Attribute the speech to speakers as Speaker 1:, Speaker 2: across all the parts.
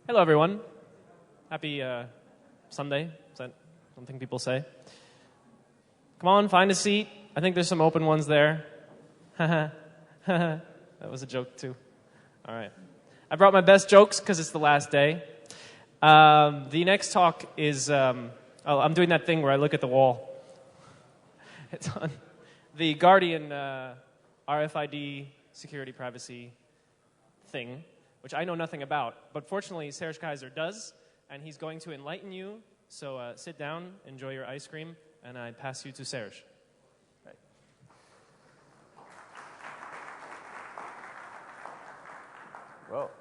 Speaker 1: Hello, everyone. Happy Sunday. Is that something people say? Come on, find a seat. I think there's some open ones there. That was a joke, too. All right. I brought my best jokes because it's the last day. The next talk is, I'm doing that thing where I look at the wall. It's on the Guardian RFID security privacy thing, which I know nothing about. But fortunately, Serge Kaiser does, and he's going to enlighten you. So sit down, enjoy your ice cream, and I pass you to Serge. Right.
Speaker 2: Well,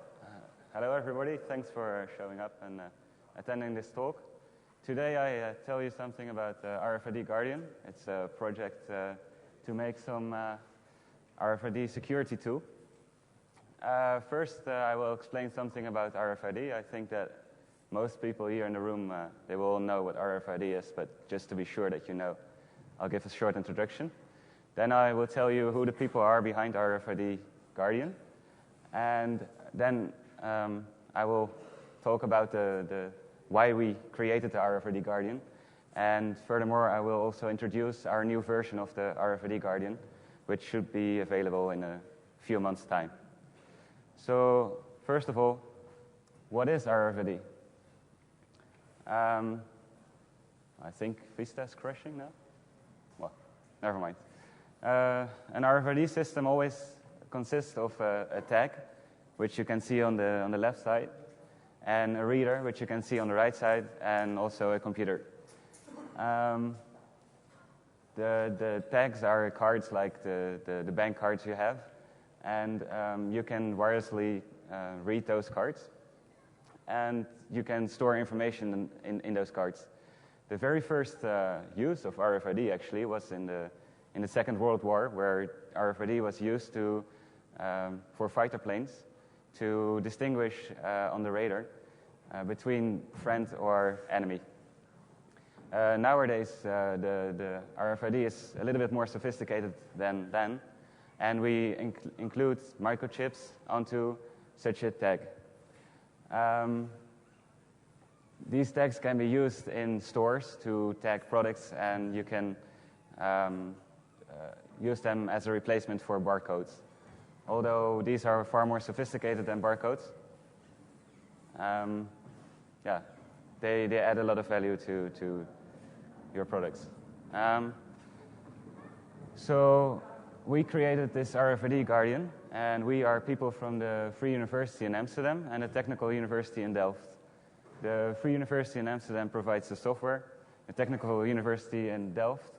Speaker 2: hello everybody. Thanks for showing up and attending this talk. Today I tell you something about RFID Guardian. It's a project to make some RFID security tool. First, I will explain something about RFID. I think that most people here in the room, they will all know what RFID is, but just to be sure that you know, I'll give a short introduction. Then I will tell you who the people are behind RFID Guardian. And then I will talk about the why we created the RFID Guardian. And furthermore, I will also introduce our new version of the RFID Guardian, which should be available in a few months' time. So, first of all, what is RFID? I think Vista is crashing now. Well, never mind. An RFID system always consists of a tag, which you can see on the left side, and a reader, which you can see on the right side, and also a computer. The tags are cards like the bank cards you have, and you can wirelessly read those cards, and you can store information in those cards. The very first use of RFID actually was in the Second World War, where RFID was used for fighter planes to distinguish on the radar between friend or enemy. Nowadays, the RFID is a little bit more sophisticated than then, and we include microchips onto such a tag. These tags can be used in stores to tag products, and you can use them as a replacement for barcodes. Although these are far more sophisticated than barcodes, they add a lot of value to your products. So we created this RFID Guardian, and we are people from the Free University in Amsterdam and the Technical University in Delft. The Free University in Amsterdam provides the software. The Technical University in Delft,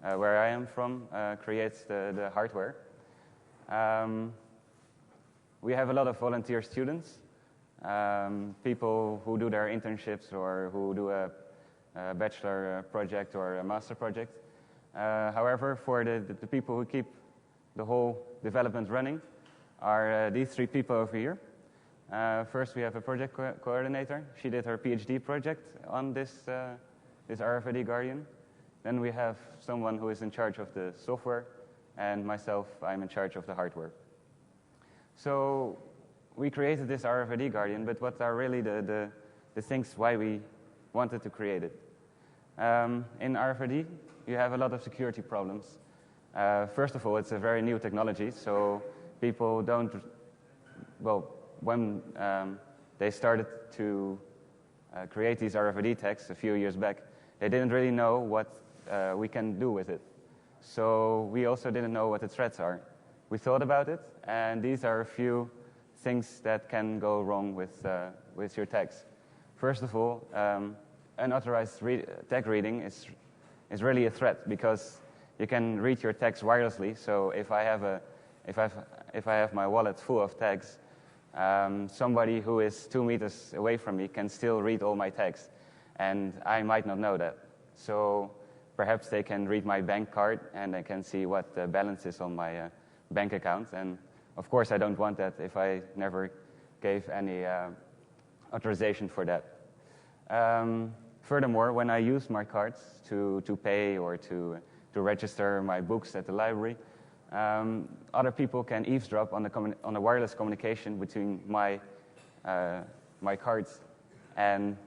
Speaker 2: where I am from, creates the hardware. We have a lot of volunteer students, people who do their internships or who do a bachelor project or a master project. However, for the people who keep the whole development running are these three people over here. First, we have a project coordinator. She did her PhD project on this RFID Guardian. Then we have someone who is in charge of the software, and myself, I'm in charge of the hardware. So we created this RFID Guardian, but what are really the things why we wanted to create it? In RFID, you have a lot of security problems. First of all, it's a very new technology, so people don't, well, when they started to create these RFID tags a few years back, they didn't really know what we can do with it. So we also didn't know what the threats are. We thought about it, and these are a few things that can go wrong with your tags. First of all, unauthorized tag reading is really a threat, because you can read your tags wirelessly. So if I have my wallet full of tags, somebody who is 2 meters away from me can still read all my tags, and I might not know that. So perhaps they can read my bank card, and they can see what the balance is on my bank account. And of course, I don't want that if I never gave any authorization for that. Furthermore, when I use my cards to pay or to register my books at the library, other people can eavesdrop on the wireless communication between my my cards and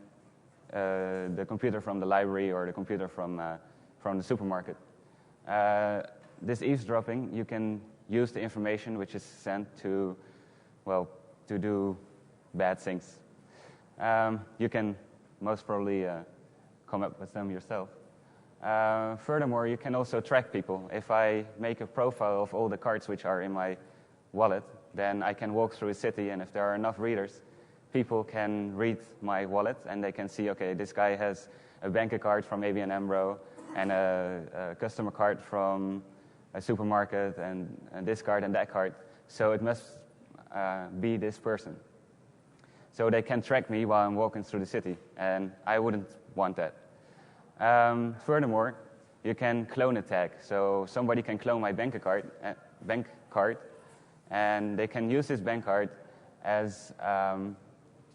Speaker 2: the computer from the library or the computer from the supermarket. This eavesdropping, you can use the information which is sent to, well, to do bad things. You can most probably come up with them yourself. Furthermore, you can also track people. If I make a profile of all the cards which are in my wallet, then I can walk through a city, and if there are enough readers, people can read my wallet, and they can see, okay, this guy has a bank card from ABN AMRO, and a customer card from a supermarket, and this card and that card. So it must be this person. So they can track me while I'm walking through the city, and I wouldn't want that. Furthermore, you can clone a tag. So somebody can clone my bank card, and they can use this bank card as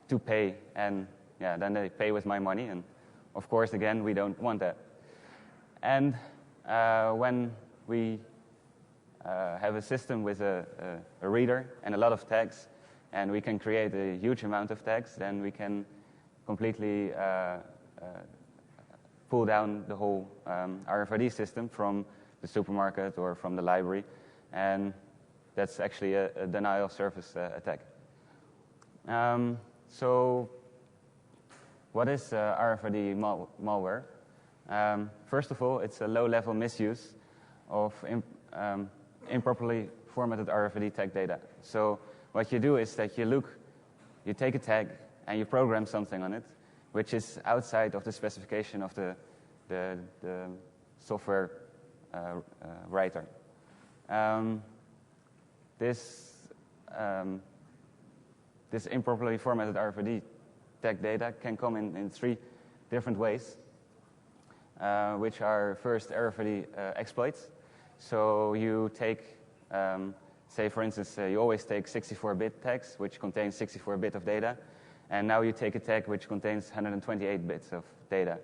Speaker 2: to pay, and yeah, then they pay with my money. And of course, again, we don't want that. And when we have a system with a reader and a lot of tags, and we can create a huge amount of tags, then we can completely pull down the whole RFID system from the supermarket or from the library, and that's actually a denial of service attack. So what is RFID malware? First of all, it's a low-level misuse of improperly formatted RFID tag data. So what you do is that you take a tag and you program something on it, which is outside of the specification of the software writer. This improperly formatted RFID tag data can come in three different ways, which are first RFID exploits. So you take, say for instance, you always take 64-bit tags, which contains 64 bits of data, and now you take a tag which contains 128 bits of data.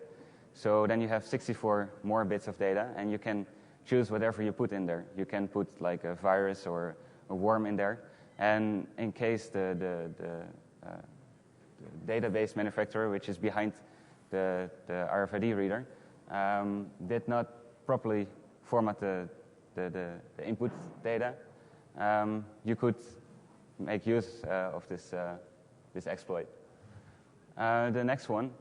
Speaker 2: So then you have 64 more bits of data, and you can choose whatever you put in there. You can put like a virus or a worm in there, and in case the database manufacturer, which is behind the RFID reader, did not properly format the input data, you could make use of this exploit. The next one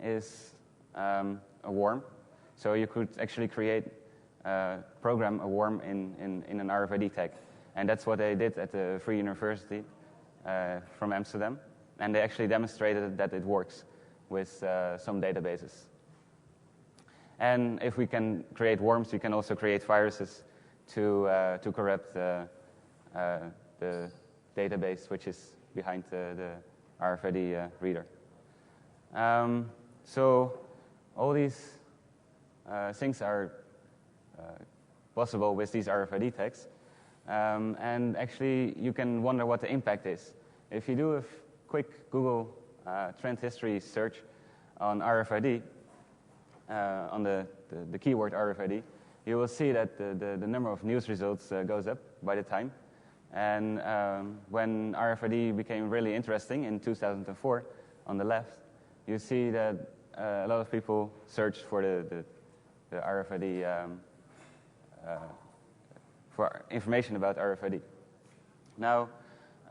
Speaker 2: is a worm. So you could actually program a worm in an RFID tag. And that's what they did at the Free University from Amsterdam. And they actually demonstrated that it works with some databases. And if we can create worms, we can also create viruses to corrupt the database, which is behind the RFID reader. So all these things are possible with these RFID tags. And actually, you can wonder what the impact is. If you do a quick Google trend history search on RFID, on the keyword RFID, you will see that the number of news results goes up by the time. And when RFID became really interesting in 2004, on the left, you see that a lot of people searched for the RFID, for information about RFID. Now,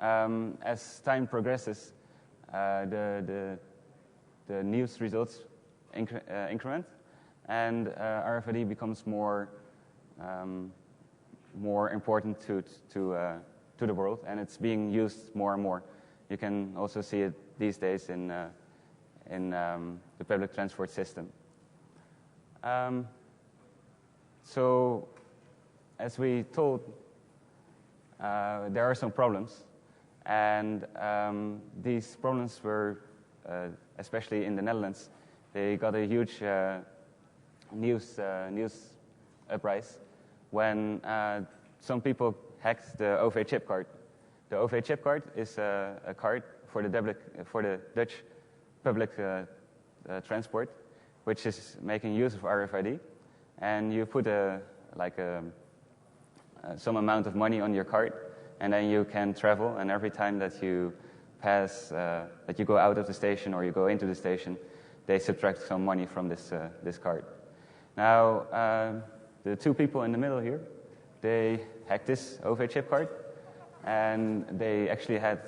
Speaker 2: as time progresses, the news results increment, and RFID becomes more important to the world, and it's being used more and more. You can also see it these days in the public transport system. So, as we told, there are some problems, and these problems were, especially in the Netherlands, they got a huge news uprise when some people hacked the OV chip card. The OV chip card is a card for the Dutch public transport, which is making use of RFID, and you put some amount of money on your card, and then you can travel, and every time that you pass, that you go out of the station or you go into the station, they subtract some money from this card. Now, the two people in the middle here, they hacked this OV chip card, and they actually had,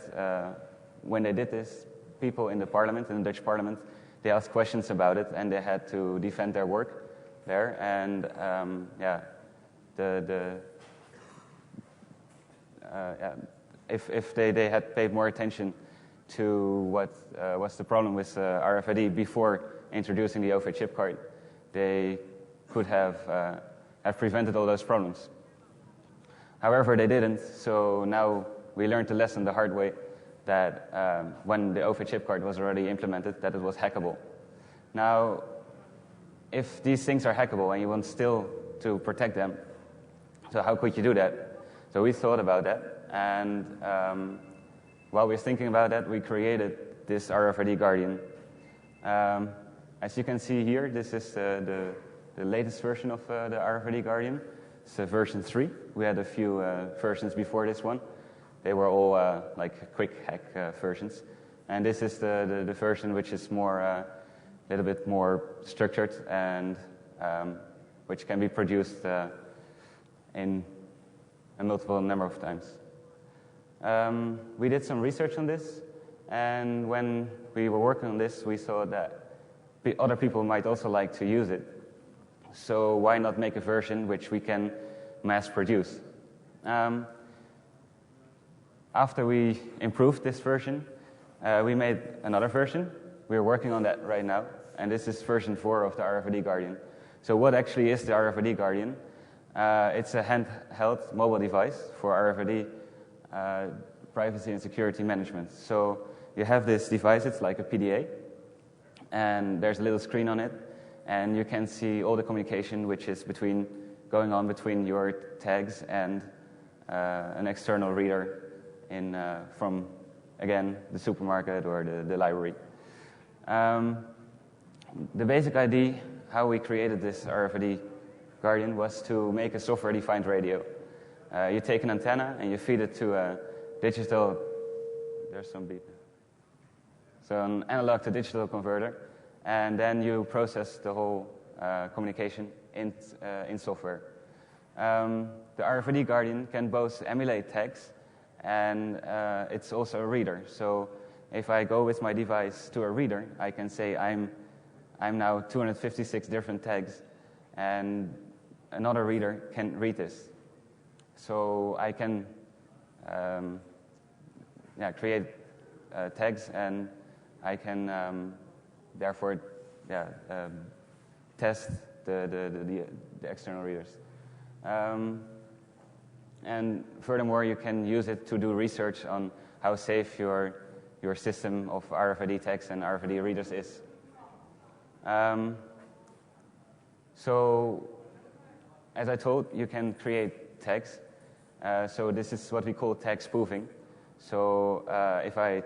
Speaker 2: when they did this, people in the parliament, in the Dutch parliament, they asked questions about it, and they had to defend their work there. And if they had paid more attention to what was the problem with RFID before introducing the OV chip card, they could have prevented all those problems. However, they didn't, so now we learned the lesson the hard way that when the OV chip card was already implemented, that it was hackable. Now, if these things are hackable and you want still to protect them, so how could you do that? So we thought about that, and while we were thinking about that, we created this RFID Guardian. As you can see here, this is the latest version of the RFID Guardian. It's version 3. We had a few versions before this one. They were all like quick hack versions. And this is the version which is more, a little bit more structured and which can be produced in a multiple number of times. We did some research on this, and when we were working on this, we saw that other people might also like to use it. So why not make a version which we can mass produce? After we improved this version, we made another version. We're working on that right now, and this is version 4 of the RFID Guardian. So what actually is the RFID Guardian? It's a handheld mobile device for RFID privacy and security management. So you have this device, it's like a PDA, and there's a little screen on it, and you can see all the communication which is going on between your tags and an external reader from, again, the supermarket or the library. The basic idea how we created this RFID Guardian was to make a software-defined radio. You take an antenna and you feed it to a digital, there's some beep. So an analog to digital converter, and then you process the whole communication in software. The RFID Guardian can both emulate tags, and it's also a reader. So if I go with my device to a reader, I can say I'm now 256 different tags, and another reader can read this. So I can create tags, and I can therefore test the external readers. And furthermore, you can use it to do research on how safe your system of RFID tags and RFID readers is. So, as I told, you can create tags. So this is what we call tag spoofing. So if I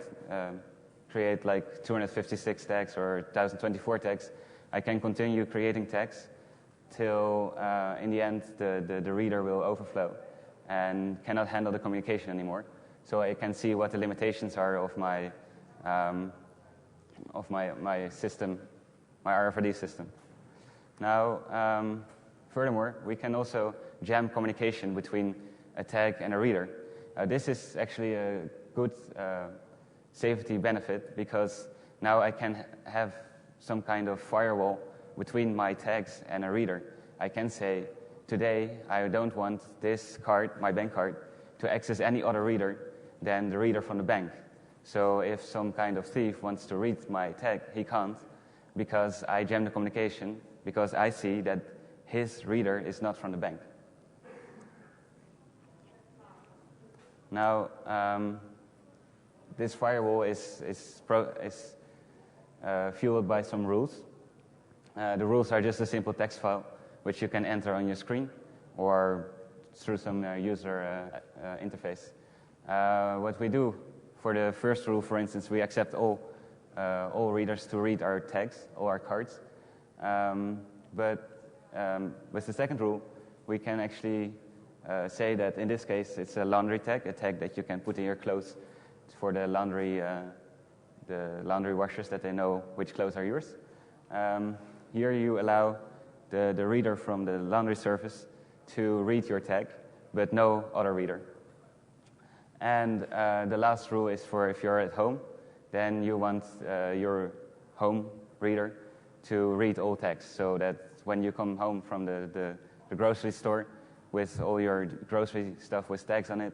Speaker 2: create like 256 tags or 1024 tags, I can continue creating tags till in the end the reader will overflow and cannot handle the communication anymore. So I can see what the limitations are of my system, my RFID system. Now, furthermore, we can also jam communication between a tag and a reader. This is actually a good safety benefit, because now I can have some kind of firewall between my tags and a reader. I can say, today I don't want this card, my bank card, to access any other reader than the reader from the bank. So if some kind of thief wants to read my tag, he can't, because I jam the communication, because I see that his reader is not from the bank. Now, this firewall is fueled by some rules. The rules are just a simple text file, which you can enter on your screen or through some user interface. What we do for the first rule, for instance, we accept all readers to read our tags, all our cards. But with the second rule, we can actually say that in this case it's a laundry tag, a tag that you can put in your clothes, for the laundry washers, that they know which clothes are yours. Here you allow the reader from the laundry service to read your tag, but no other reader. And the last rule is for if you're at home, then you want your home reader to read all tags, so that when you come home from the grocery store with all your grocery stuff with tags on it,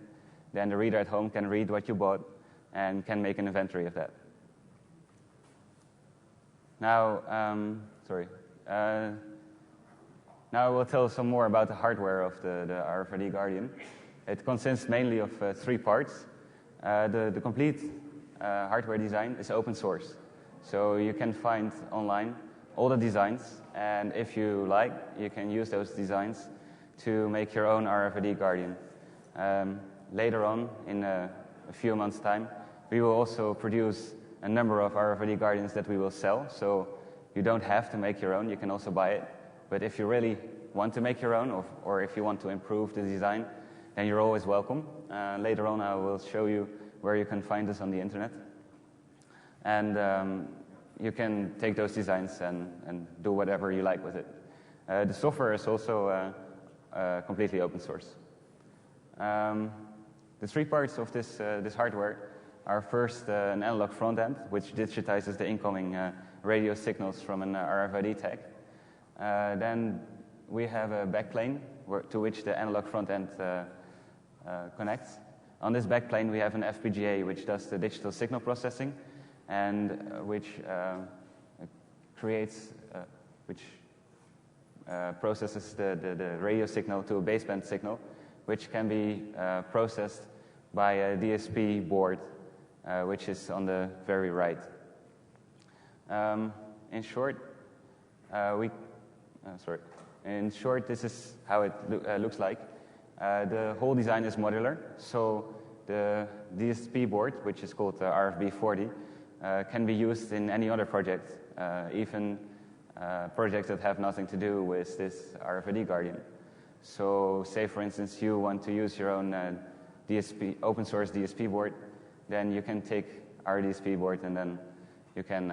Speaker 2: then the reader at home can read what you bought and can make an inventory of that. Now, now I will tell some more about the hardware of the RFID Guardian. It consists mainly of 3 parts. The complete hardware design is open source, so you can find online all the designs, and if you like, you can use those designs to make your own RFID Guardian. Later on, in a few months' time, we will also produce a number of RFID Guardians that we will sell, so you don't have to make your own, you can also buy it. But if you really want to make your own, or if you want to improve the design, then you're always welcome. Later on, I will show you where you can find us on the internet. And you can take those designs and do whatever you like with it. The software is also completely open source. The 3 parts of this hardware are first an analog front end, which digitizes the incoming radio signals from an RFID tag. Then we have a backplane to which the analog front end connects. On this backplane, we have an FPGA which does the digital signal processing and which processes the radio signal to a baseband signal, which can be processed by a DSP board, which is on the very right. In short, this is how it looks like. The whole design is modular, so the DSP board, which is called RFB40, can be used in any other project, even projects that have nothing to do with this RFID Guardian. So say, for instance, you want to use your own open source DSP board, then you can take our DSP board and then you can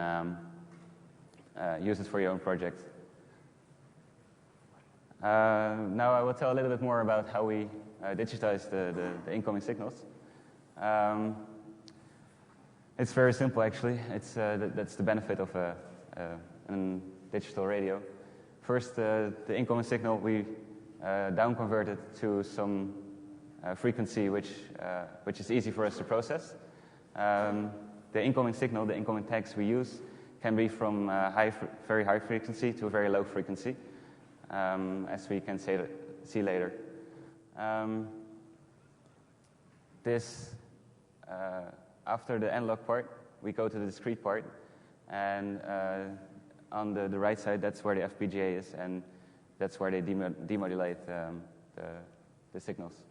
Speaker 2: use it for your own project. Now I will tell a little bit more about how we digitize the incoming signals. It's very simple, actually. That's the benefit of a digital radio. First, the incoming signal, we down-convert it to some frequency which is easy for us to process. The incoming signal, the incoming tags we use, can be from very high frequency to a very low frequency, as we can see later. After the analog part, we go to the discrete part, and on the right side, that's where the FPGA is, and that's where they demodulate the signals.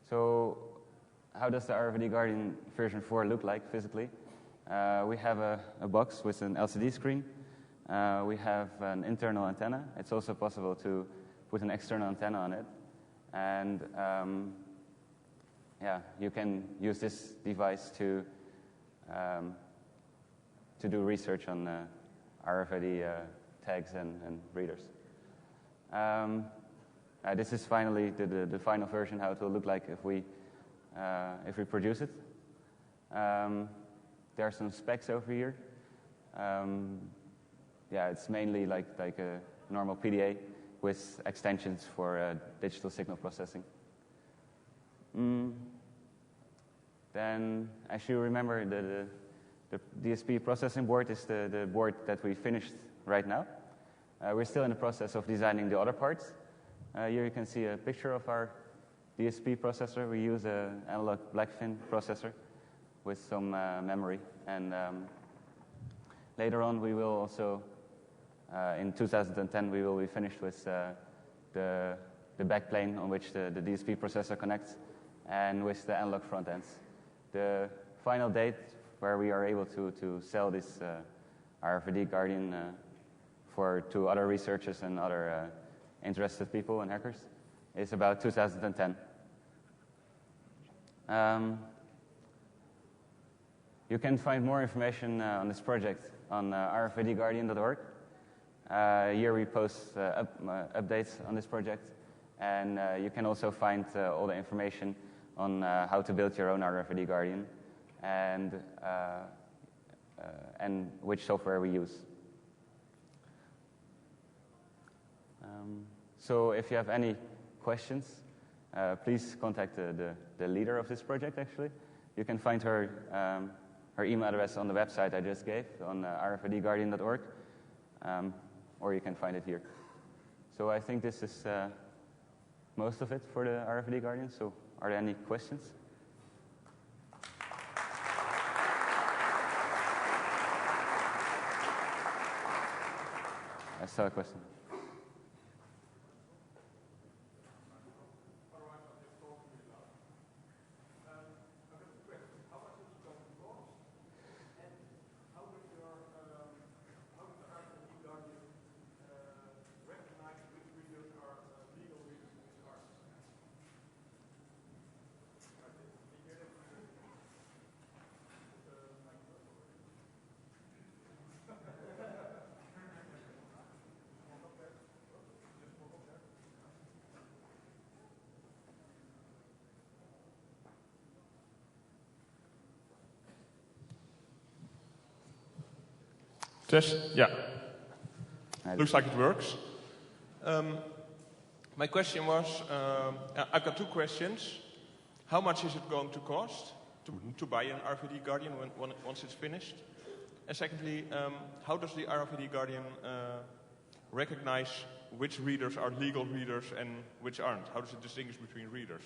Speaker 2: So how does the RFID Guardian version 4 look like physically? We have a box with an LCD screen. We have an internal antenna. It's also possible to put an external antenna on it. And you can use this device to do research on RFID tags and readers. This is finally the final version, how it will look like if we produce it. There are some specs over here. It's mainly like a normal PDA with extensions for digital signal processing. Then, as you remember, the DSP processing board is the board that we finished right now. We're still in the process of designing the other parts. Here you can see a picture of our DSP processor. We use an analog blackfin processor with some memory. And later on, we will also, in 2010, we will be finished with the backplane on which the DSP processor connects and with the analog front ends. The final date where we are able to sell this RFID Guardian to other researchers and other interested people and hackers is about 2010. You can find more information on this project on rfidguardian.org. Here we post updates on this project, and you can also find all the information on how to build your own RFID Guardian and which software we use. So if you have any questions, please contact the leader of this project, actually. You can find her email address on the website I just gave on rfidguardian.org, or you can find it here. So I think this is most of it for the RFID Guardian. So are there any questions? I saw a question.
Speaker 3: Test? Yeah. Looks like it works. My question was, I've got two questions. How much is it going to cost to buy an RFID Guardian once it's finished? And secondly, how does the RFID Guardian recognize which readers are legal readers and which aren't? How does it distinguish between readers?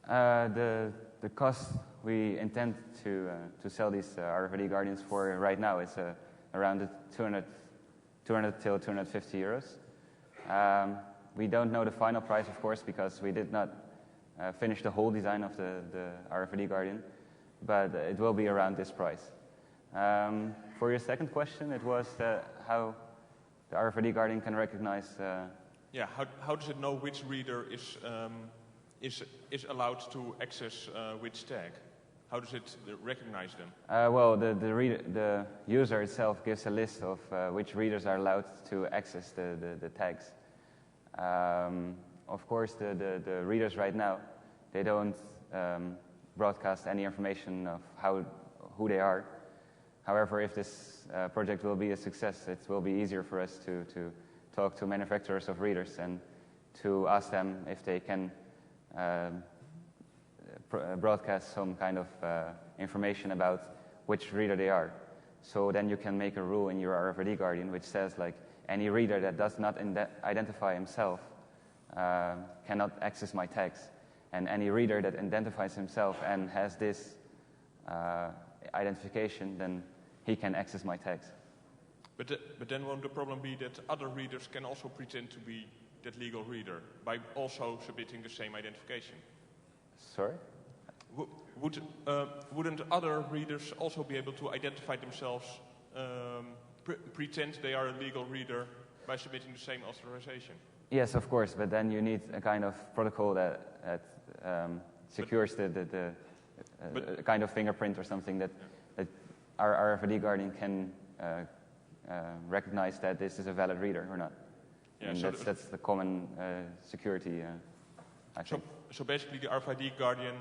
Speaker 2: The cost we intend to sell these RFID Guardians for right now is around 200 till 250 euros. We don't know the final price, of course, because we did not finish the whole design of the RFID Guardian, but it will be around this price. For your second question, it was how the RFID Guardian can recognize.
Speaker 3: Yeah, how does it know which reader is allowed to access which tag? How does it recognize them?
Speaker 2: Well, the user itself gives a list of which readers are allowed to access the tags. Of course, the readers right now, they don't broadcast any information of who they are. However, if this project will be a success, it will be easier for us to talk to manufacturers of readers and to ask them if they can broadcast some kind of information about which reader they are. So then you can make a rule in your RFID Guardian which says, like, any reader that does not identify himself cannot access my tags. And any reader that identifies himself and has this identification, then he can access my tags.
Speaker 3: But then won't the problem be that other readers can also pretend to be that legal reader by also submitting the same identification?
Speaker 2: Sorry?
Speaker 3: Wouldn't other readers also be able to identify themselves, pretend they are a legal reader by submitting the same authorization?
Speaker 2: Yes, of course, but then you need a kind of protocol that secures the kind of fingerprint or something that our RFID Guardian can recognize that this is a valid reader or not. Yeah, and so that's the common security, I think.
Speaker 3: So basically the RFID Guardian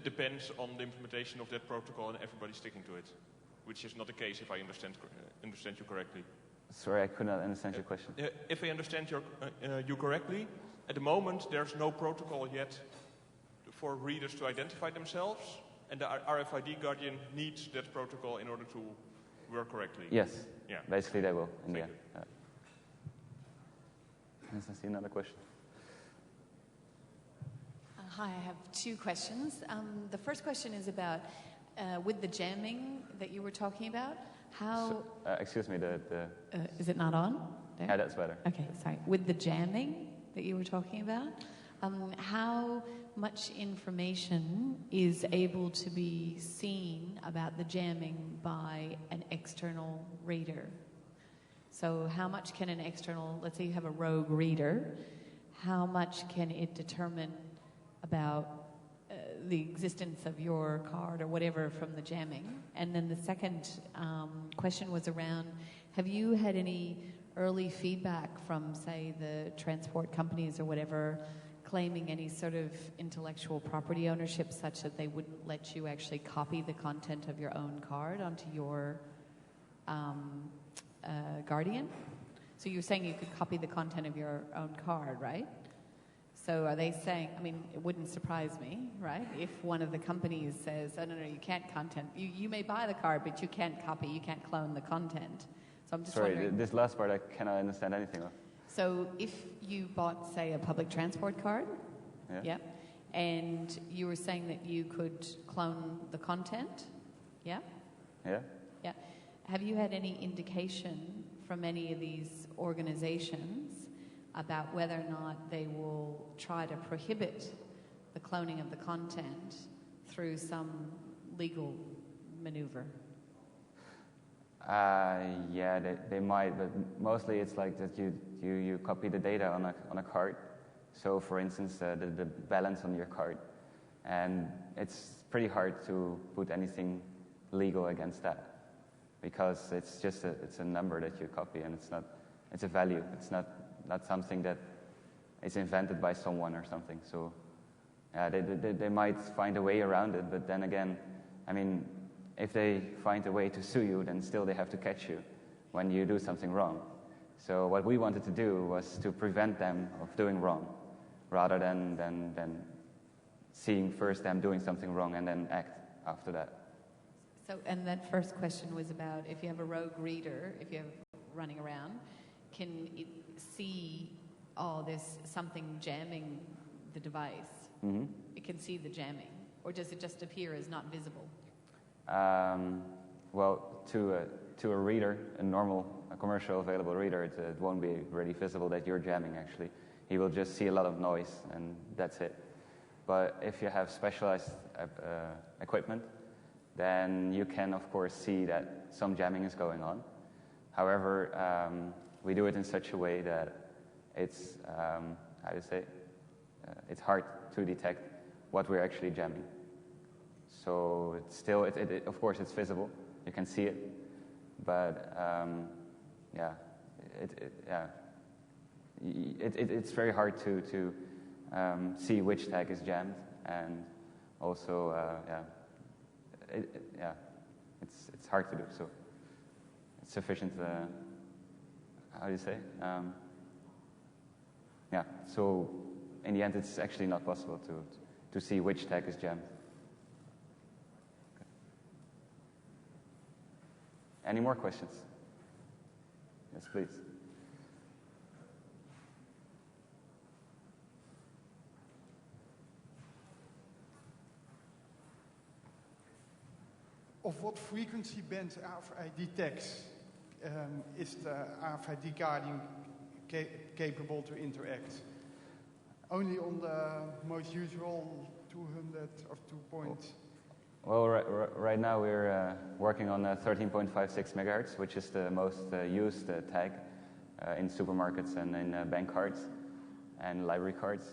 Speaker 3: depends on the implementation of that protocol and everybody sticking to it, which is not the case if I understand you correctly.
Speaker 2: Sorry, I could not understand your question.
Speaker 3: If I understand you correctly, at the moment there's no protocol yet for readers to identify themselves, and the RFID Guardian needs that protocol in order to work correctly.
Speaker 2: Yes,
Speaker 3: yeah.
Speaker 2: Basically they will in the end. I see another question.
Speaker 4: Hi, I have two questions. The first question is about, with the jamming that you were talking about, how...
Speaker 2: excuse me,
Speaker 4: is it not on? There?
Speaker 2: Yeah, that's better.
Speaker 4: Okay, sorry. With the jamming that you were talking about, how much information is able to be seen about the jamming by an external reader? So how much can an external, let's say you have a rogue reader, how much can it determine about the existence of your card or whatever from the jamming? And then the second question was around, have you had any early feedback from, say, the transport companies or whatever, claiming any sort of intellectual property ownership such that they wouldn't let you actually copy the content of your own card onto your Guardian? So you're saying you could copy the content of your own card, right? So are they saying, I mean, it wouldn't surprise me, right? If one of the companies says, oh, no, you can't you may buy the card, but you can't copy, you can't clone the content. So I'm just wondering.
Speaker 2: Sorry, this last part I cannot understand anything of.
Speaker 4: So if you bought, say, a public transport card, yeah, and you were saying that you could clone the content, yeah?
Speaker 2: Yeah.
Speaker 4: Yeah. Have you had any indication from any of these organizations about whether or not they will try to prohibit the cloning of the content through some legal maneuver?
Speaker 2: Yeah, they might, but mostly it's like that you copy the data on a card. So, for instance, the balance on your card, and it's pretty hard to put anything legal against that because it's just it's a number that you copy, and it's a value. It's not something that is invented by someone or something. So, they might find a way around it, but then again, I mean, if they find a way to sue you, then still they have to catch you when you do something wrong. So what we wanted to do was to prevent them of doing wrong, rather than seeing first them doing something wrong and then act after that.
Speaker 4: So, and that first question was about if you have a rogue reader, if you have running around, can it see, oh, there's something jamming the device?
Speaker 2: Mm-hmm.
Speaker 4: It can see the jamming, or does it just appear as not visible?
Speaker 2: Well, to a reader, a commercial available reader, it won't be really visible that you're jamming, actually. He will just see a lot of noise, and that's it. But if you have specialized equipment, then you can, of course, see that some jamming is going on. However, we do it in such a way that it's, it's hard to detect what we're actually jamming. So it's still, of course, it's visible. You can see it, but it's very hard to see which tag is jammed, and also, it's hard to do. So it's sufficient. How do you say? So in the end, it's actually not possible to see which tag is jammed. Any more questions? Yes, please.
Speaker 5: Of what frequency band RFID tags is the RFID Guardian capable to interact? Only on the most usual 200 or 2 points?
Speaker 2: Well, right now we're working on 13.56 megahertz, which is the most used tag in supermarkets and in bank cards and library cards.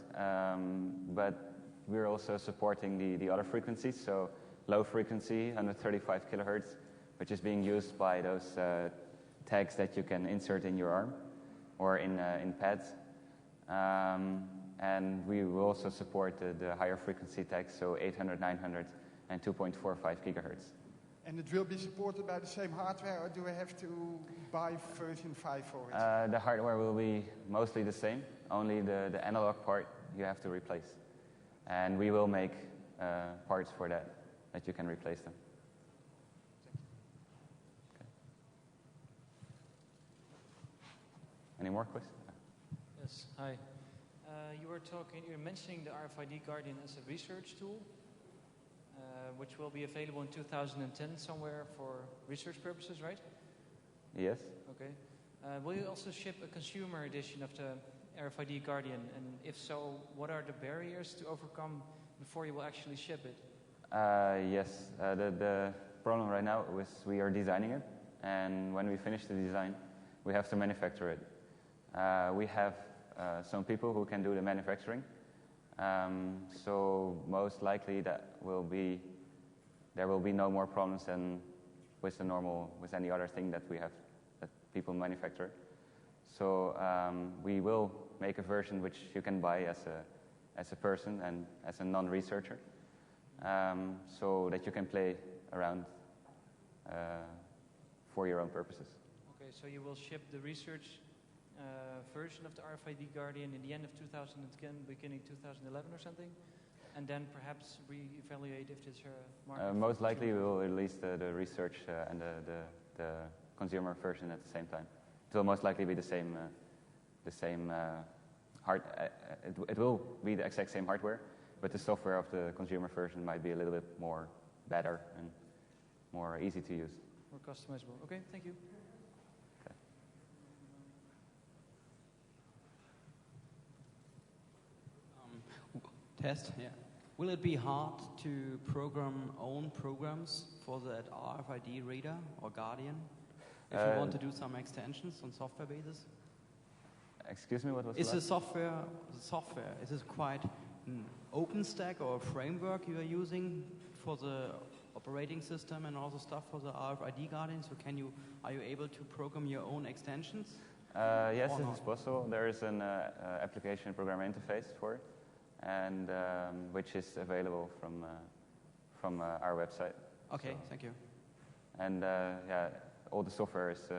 Speaker 2: But we're also supporting the other frequencies, so low frequency, 135 kilohertz, which is being used by those tags that you can insert in your arm or in pads. And we will also support the higher frequency tags, so 800, 900, and 2.45 gigahertz.
Speaker 5: And it will be supported by the same hardware, or do I have to buy version 5 for it?
Speaker 2: The hardware will be mostly the same, only the analog part you have to replace. And we will make parts for that you can replace them. Okay. Any more questions?
Speaker 6: Yes, hi. You were mentioning the RFID Guardian as a research tool, which will be available in 2010 somewhere for research purposes, right?
Speaker 2: Yes.
Speaker 6: Okay. Will you also ship a consumer edition of the RFID Guardian? And if so, what are the barriers to overcome before you will actually ship it?
Speaker 2: Yes. The problem right now is we are designing it, and when we finish the design, we have to manufacture it. We have some people who can do the manufacturing, So most likely there will be no more problems than with any other thing that people manufacture. So we will make a version which you can buy as a person and as a non-researcher, so that you can play around for your own purposes.
Speaker 6: Okay, so you will ship the research version of the RFID Guardian in the end of 2010, beginning 2011 or something, and then perhaps re-evaluate if there's a market.
Speaker 2: Most likely we will release the research and the consumer version at the same time. It will most likely be the same it will be the exact same hardware, but the software of the consumer version might be a little bit more better and more easy to use.
Speaker 6: More customizable. Okay, thank you.
Speaker 2: Okay.
Speaker 7: Test, yeah. Will it be hard to program own programs for that RFID reader or Guardian if you want to do some extensions on software basis?
Speaker 2: Excuse me, what was
Speaker 7: Is
Speaker 2: that?
Speaker 7: the software, is it quite an open stack or a framework you are using for the operating system and all the stuff for the RFID Guardian? So are you able to program your own extensions?
Speaker 2: Yes, it is possible. There is an application program interface for it, and which is available from our website.
Speaker 7: Okay,
Speaker 2: so,
Speaker 7: thank you.
Speaker 2: And yeah, all the software is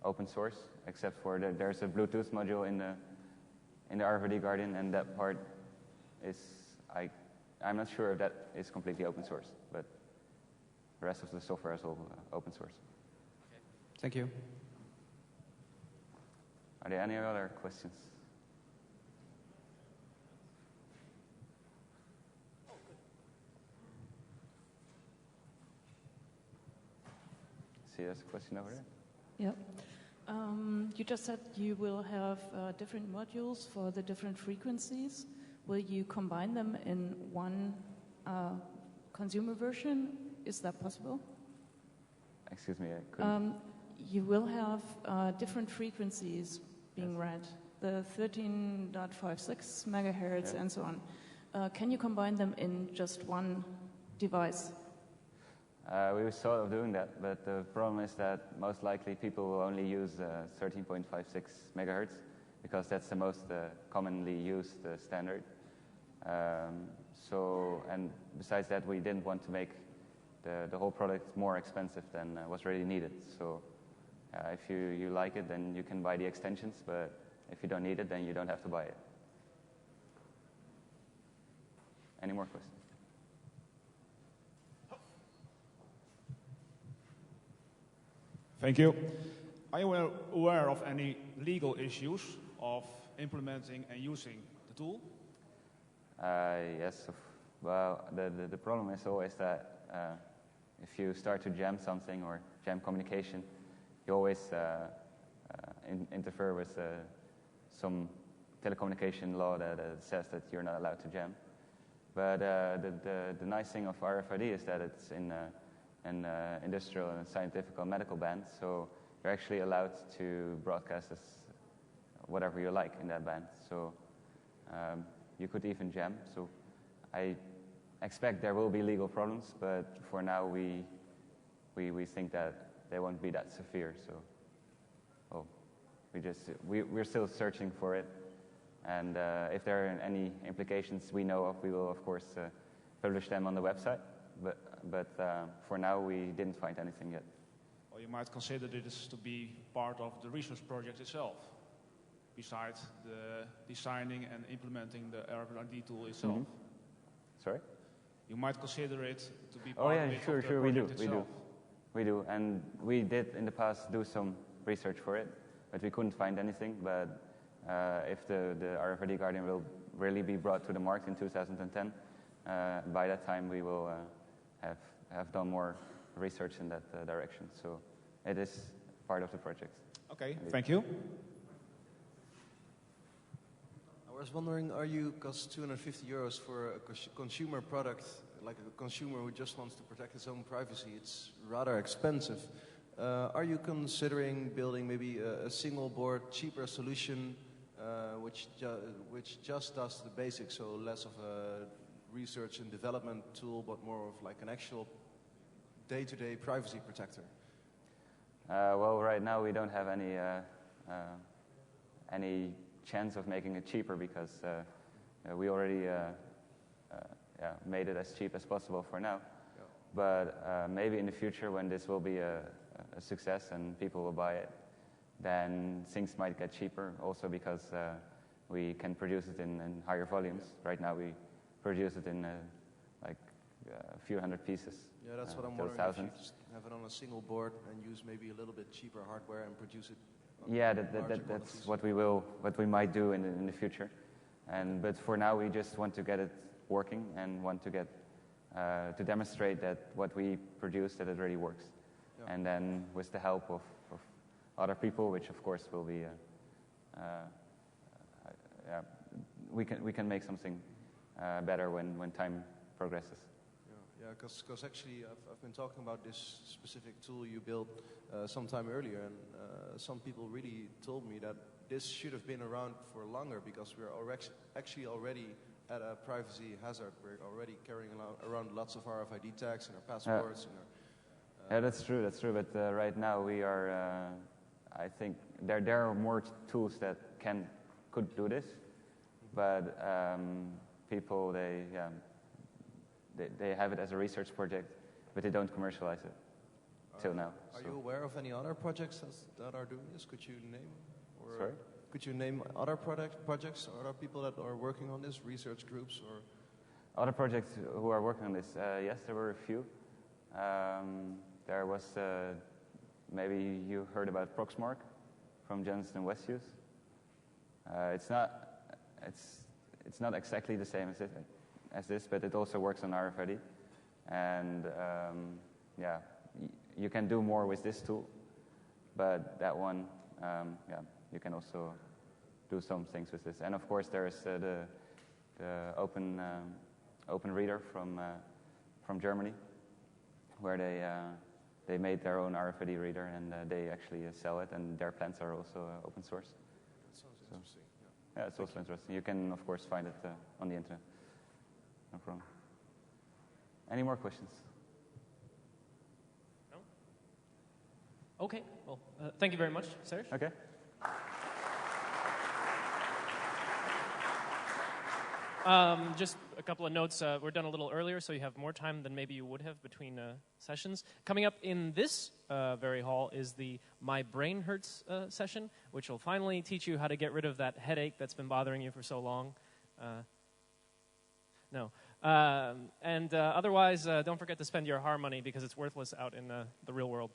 Speaker 2: open source, except for there's a Bluetooth module in the RFID Guardian, and that part is I'm not sure if that is completely open source, but the rest of the software is all open source.
Speaker 7: Okay. Thank you.
Speaker 2: Are there any other questions? See, there's a question over there.
Speaker 8: Yep. You just said you will have different modules for the different frequencies. Will you combine them in one consumer version? Is that possible?
Speaker 2: Excuse me, I couldn't.
Speaker 8: You will have different frequencies being read, the 13.56 megahertz and so on. Can you combine them in just one device?
Speaker 2: We were sort of doing that, but the problem is that most likely people will only use 13.56 megahertz because that's the most commonly used standard. And besides that, we didn't want to make the whole product more expensive than was really needed. So if you like it, then you can buy the extensions, but if you don't need it, then you don't have to buy it. Any more questions?
Speaker 9: Thank you. Are you aware of any legal issues of implementing and using the tool?
Speaker 2: Yes. Well, the problem is always that if you start to jam something or jam communication, you always interfere with some telecommunication law that says that you're not allowed to jam. But the nice thing of RFID is that it's in an industrial and scientific or medical band, so you're actually allowed to broadcast as whatever you like in that band. So you could even jam. So I expect there will be legal problems, but for now we think that they won't be that severe. So we're still searching for it, and if there are any implications we know of, we will of course publish them on the website. But for now, we didn't find anything yet.
Speaker 9: Or you might consider this to be part of the research project itself, besides the designing and implementing the RFID tool itself.
Speaker 2: Mm-hmm. Sorry?
Speaker 9: You might consider it to be part of the
Speaker 2: sure,
Speaker 9: project itself.
Speaker 2: We do, and we did in the past do some research for it, but we couldn't find anything. But if the RFID Guardian will really be brought to the market in 2010, by that time we will have done more research in that direction. So it is part of the project.
Speaker 9: Okay, thank you.
Speaker 10: I was wondering, because 250 euros for a consumer product, like a consumer who just wants to protect his own privacy, it's rather expensive. Are you considering building maybe a single board, cheaper solution which just does the basics, so less of a research and development tool, but more of like an actual day-to-day privacy protector?
Speaker 2: Well, right now we don't have any chance of making it cheaper because we already made it as cheap as possible for now.
Speaker 10: Yeah.
Speaker 2: But maybe in the future, when this will be a success and people will buy it, then things might get cheaper. Also because we can produce it in higher volumes. Right now we produce it in like a few hundred pieces.
Speaker 10: Yeah, that's what I'm wondering. If you just have it on a single board and use maybe a little bit cheaper hardware and produce it.
Speaker 2: Yeah, that's what we might do in the future. But for now, we just want to get it working and want to get to demonstrate that what we produce, that it really works. Yeah. And then with the help of other people, which of course will be, we can make something better when time progresses.
Speaker 10: Yeah, because actually I've been talking about this specific tool you built sometime earlier, and some people really told me that this should have been around for longer because we're actually already at a privacy hazard. We're already carrying around lots of RFID tags and our passports.
Speaker 2: Yeah, that's true. But right now we are, I think there are more tools that could do this, but people they have it as a research project, but they don't commercialize it till now.
Speaker 10: Are you aware of any other projects that are doing this? Could you name? Or
Speaker 2: Sorry?
Speaker 10: Could you name other projects or other people that are working on this, research groups or?
Speaker 2: Other projects who are working on this? Yes, there were a few. There was, maybe you heard about Proxmark from Johnson & Westhues. It's not exactly the same as this, but it also works on RFID. And you can do more with this tool, but that one, you can also do some things with this. And of course, there is the open reader from Germany, where they made their own RFID reader and they actually sell it, and their plans are also open source.
Speaker 10: That sounds interesting.
Speaker 2: Yeah, it's also interesting. You can, of course, find it on the internet. No problem. Any more questions?
Speaker 1: No? Okay. Well, thank you very much, Serge.
Speaker 2: Okay.
Speaker 1: Just a couple of notes. We're done a little earlier, so you have more time than maybe you would have between sessions. Coming up in this very hall is the My Brain Hurts session, which will finally teach you how to get rid of that headache that's been bothering you for so long. Otherwise, don't forget to spend your HAR money because it's worthless out in the real world.